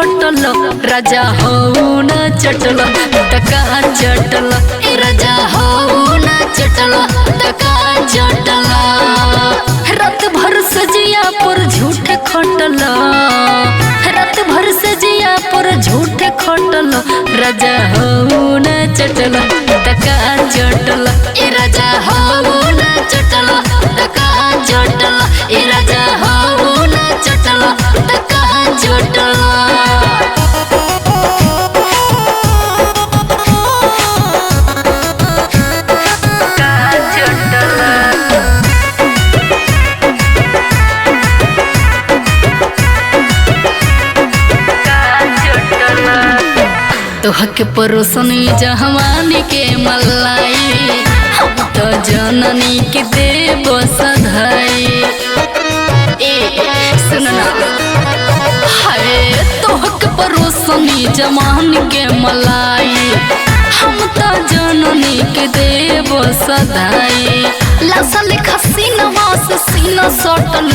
खटल राजा हो न चटल टका चटल राजा हो न चटल टका चटल रात भर सजिया पर झूठ खटल रात भर सजिया पर झूठ खटल राजा हो न चटल टका चटल राजा हो न चटल टका चटल राजा हो न चटल टका चटल। तोहके परोसनी जहवानी के मलाई हम तो जननी के देव सधाई। सुनना हाय तोहके परोसनी जवानी के मलाई हम तो जननी के देव सधाई। लसल खसीनवा से सीना सटल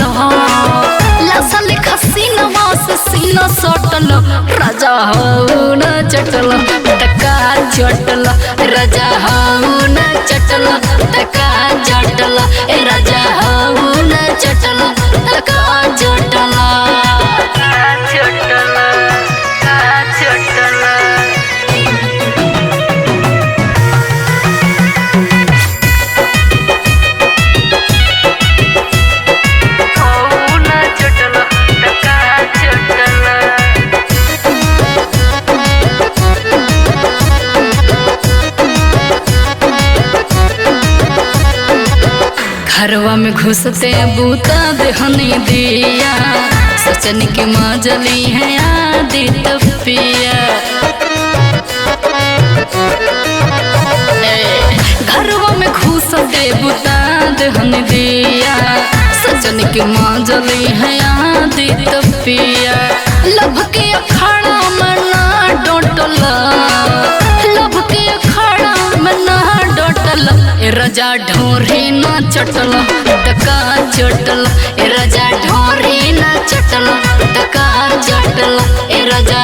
लसल खसीनवा से सीना सटल राजा हो न चटल टका चटल राजा हो न चटल टका चटल राजा हो न चटल टका चटल घरवा में घुसते बूता देहनी दिया सचन की माँ जली है आदि तपिया। घरवा में घुसते बूता देहनी दिया सचन की माँ जली है आदि तपिया। लभ के अखाड़ा में ना डोटल लभ के अखाड़ा में ना डोटल राजा ढोरी न चटल टका चटल राजा ढोरी न चटल टका चटल राजा